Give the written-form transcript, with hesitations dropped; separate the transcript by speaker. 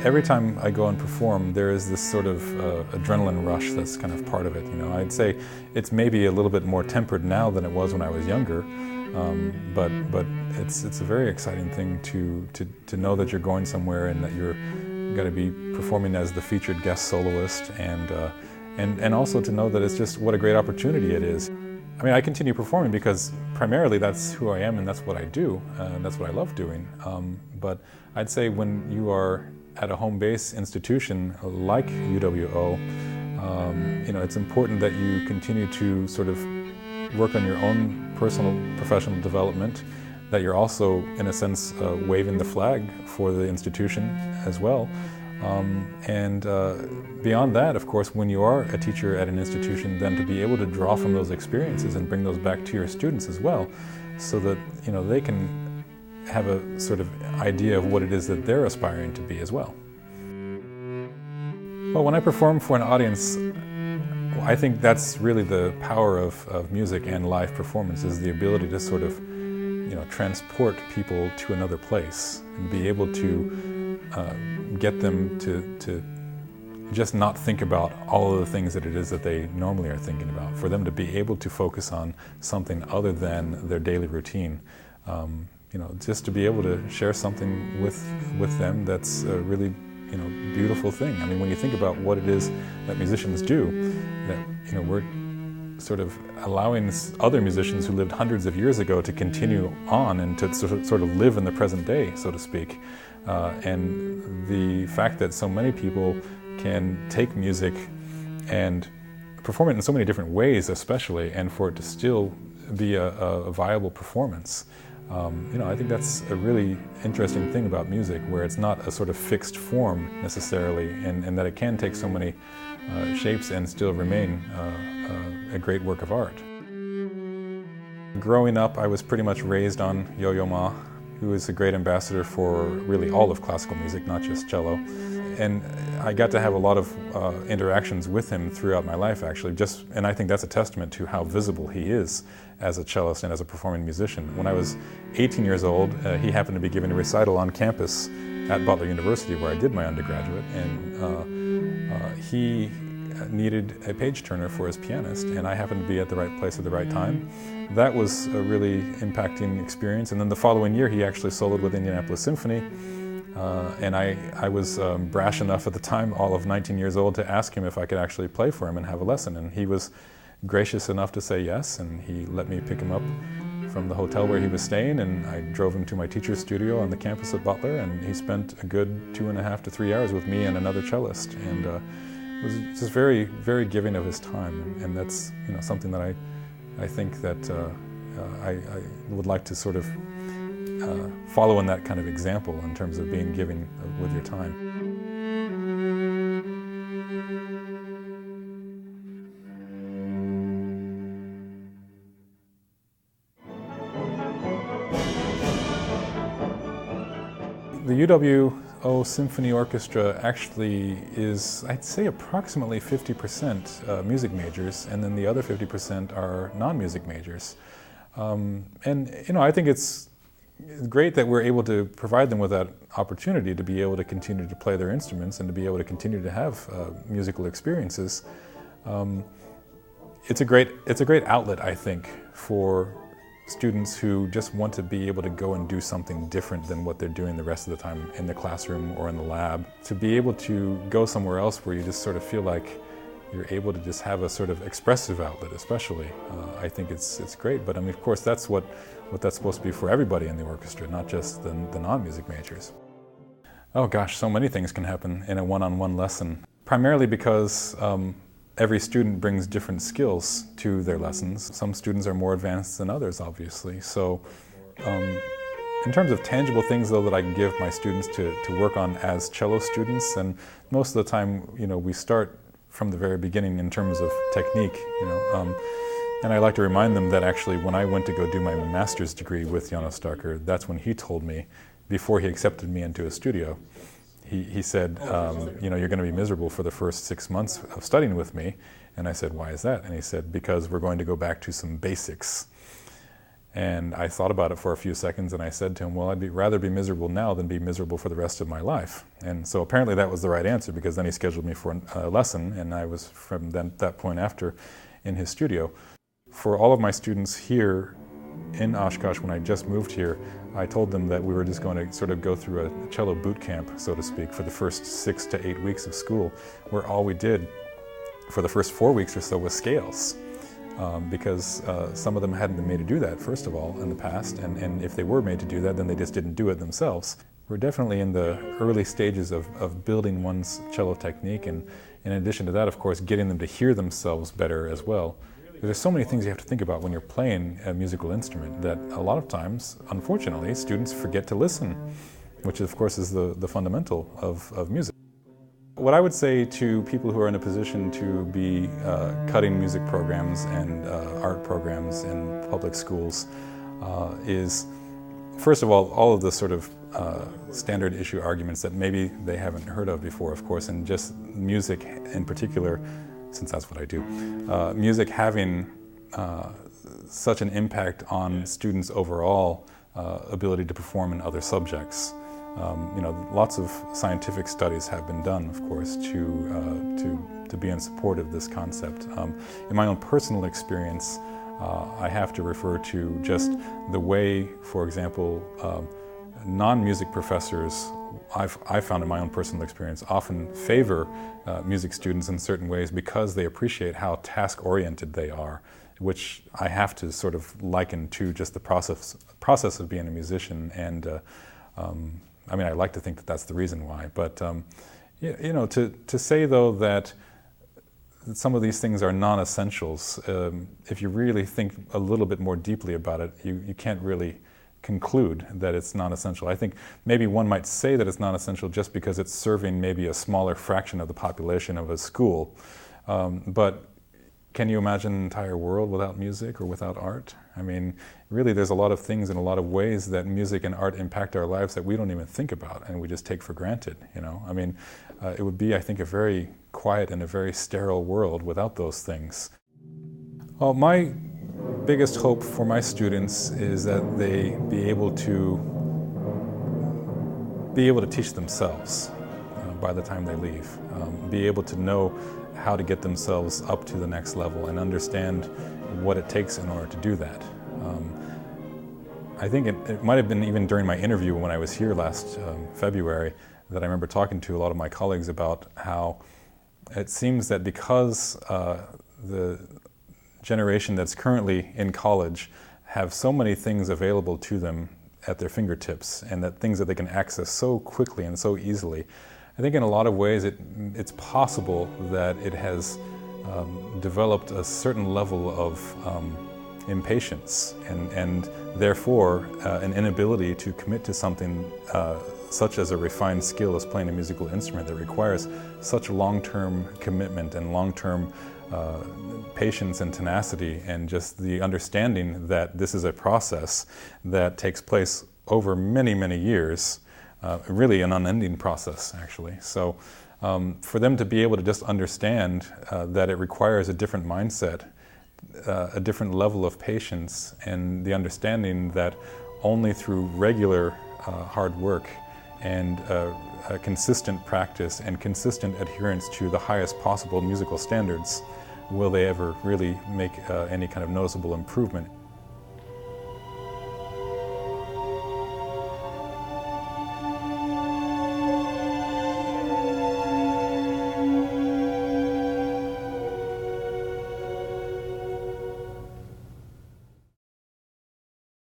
Speaker 1: every time I go and perform, there is this sort of adrenaline rush that's kind of part of it. I'd say it's maybe a little bit more tempered now than it was when I was younger, but it's a very exciting thing to know that you're going somewhere and that you're going to be performing as the featured guest soloist, and also to know that it's just what a great opportunity it is. I mean, I continue performing because primarily that's who I am and that's what I do, and that's what I love doing. But I'd say when you are at a home base institution like UWO, it's important that you continue to sort of work on your own personal professional development, that you're also, in a sense, waving the flag for the institution as well. And beyond that, of course, when you are a teacher at an institution, then to be able to draw from those experiences and bring those back to your students as well, so that they can have a sort of idea of what it is that they're aspiring to be as well. Well, when I perform for an audience, I think that's really the power of music and live performance, is the ability to sort of transport people to another place and be able to get them to just not think about all of the things that it is that they normally are thinking about, for them to be able to focus on something other than their daily routine. Just to be able to share something with them that's a really beautiful thing. I mean, when you think about what it is that musicians do, that we're sort of allowing other musicians who lived hundreds of years ago to continue on and to sort of live in the present day, so to speak. And the fact that so many people can take music and perform it in so many different ways, especially, and for it to still be a viable performance. I think that's a really interesting thing about music, where it's not a sort of fixed form necessarily, and that it can take so many shapes and still remain a great work of art. Growing up, I was pretty much raised on Yo-Yo Ma, who is a great ambassador for really all of classical music, not just cello. And I got to have a lot of interactions with him throughout my life, actually, and I think that's a testament to how visible he is as a cellist and as a performing musician. When I was 18 years old, he happened to be giving a recital on campus at Butler University, where I did my undergraduate, and he needed a page turner for his pianist, and I happened to be at the right place at the right time. That was a really impacting experience. And then the following year, he actually soloed with Indianapolis Symphony, and I was brash enough at the time, all of 19 years old, to ask him if I could actually play for him and have a lesson, and he was gracious enough to say yes, and he let me pick him up from the hotel where he was staying, and I drove him to my teacher's studio on the campus at Butler, and he spent a good 2.5 to 3 hours with me and another cellist, and it was just very, very giving of his time, and that's something that I think that I would like to sort of follow in that kind of example in terms of being giving with your time. The UWO Symphony Orchestra actually is, I'd say, approximately 50% music majors, and then the other 50% are non-music majors. And I think it's great that we're able to provide them with that opportunity to be able to continue to play their instruments and to be able to continue to have musical experiences. It's a great outlet, I think, for students who just want to be able to go and do something different than what they're doing the rest of the time in the classroom or in the lab. To be able to go somewhere else where you just sort of feel like you're able to just have a sort of expressive outlet, especially. I think it's great, but I mean, of course, that's what that's supposed to be for everybody in the orchestra, not just the non-music majors. Oh gosh, so many things can happen in a one-on-one lesson, primarily because every student brings different skills to their lessons. Some students are more advanced than others, obviously. So in terms of tangible things, though, that I can give my students to work on as cello students, and most of the time, we start from the very beginning in terms of technique, and I like to remind them that actually when I went to go do my master's degree with Janos Starker, that's when he told me, before he accepted me into his studio, he said, you're going to be miserable for the first 6 months of studying with me. And I said, why is that? And he said, because we're going to go back to some basics. And I thought about it for a few seconds, and I said to him, well, I'd rather be miserable now than be miserable for the rest of my life. And so apparently that was the right answer, because then he scheduled me for a lesson, and I was from that point after in his studio. For all of my students here in Oshkosh, when I just moved here, I told them that we were just going to sort of go through a cello boot camp, so to speak, for the first 6 to 8 weeks of school, where all we did for the first 4 weeks or so was scales. Because some of them hadn't been made to do that, first of all, in the past, and if they were made to do that, then they just didn't do it themselves. We're definitely in the early stages of building one's cello technique, and in addition to that, of course, getting them to hear themselves better as well. There's so many things you have to think about when you're playing a musical instrument that a lot of times, unfortunately, students forget to listen, which of course is the fundamental of music. What I would say to people who are in a position to be cutting music programs and art programs in public schools is, first of all of the sort of standard issue arguments that maybe they haven't heard of before, of course, and just music in particular, since that's what I do. Music having such an impact on students' overall ability to perform in other subjects. Lots of scientific studies have been done, of course, to be in support of this concept. In my own personal experience, I have to refer to just the way, for example, non-music professors, I've found in my own personal experience, often favor music students in certain ways because they appreciate how task-oriented they are, which I have to sort of liken to just the process of being a musician. And I mean, I like to think that that's the reason why, but to say though that some of these things are non-essentials, if you really think a little bit more deeply about it, you can't really conclude that it's non-essential. I think maybe one might say that it's non-essential just because it's serving maybe a smaller fraction of the population of a school, but can you imagine an entire world without music or without art? I mean, really there's a lot of things in a lot of ways that music and art impact our lives that we don't even think about and we just take for granted, I mean, it would be, I think, a very quiet and a very sterile world without those things. Well, my biggest hope for my students is that they be able to teach themselves by the time they leave, be able to know how to get themselves up to the next level and understand what it takes in order to do that. I think it might have been even during my interview when I was here last February that I remember talking to a lot of my colleagues about how it seems that because the generation that's currently in college have so many things available to them at their fingertips, and that things that they can access so quickly and so easily, I think in a lot of ways it's possible that it has developed a certain level of impatience and therefore an inability to commit to something such as a refined skill as playing a musical instrument that requires such long-term commitment and long-term patience and tenacity, and just the understanding that this is a process that takes place over many, many years. Really an unending process, actually. So for them to be able to just understand that it requires a different mindset, a different level of patience, and the understanding that only through regular hard work and a consistent practice and consistent adherence to the highest possible musical standards will they ever really make any kind of noticeable improvement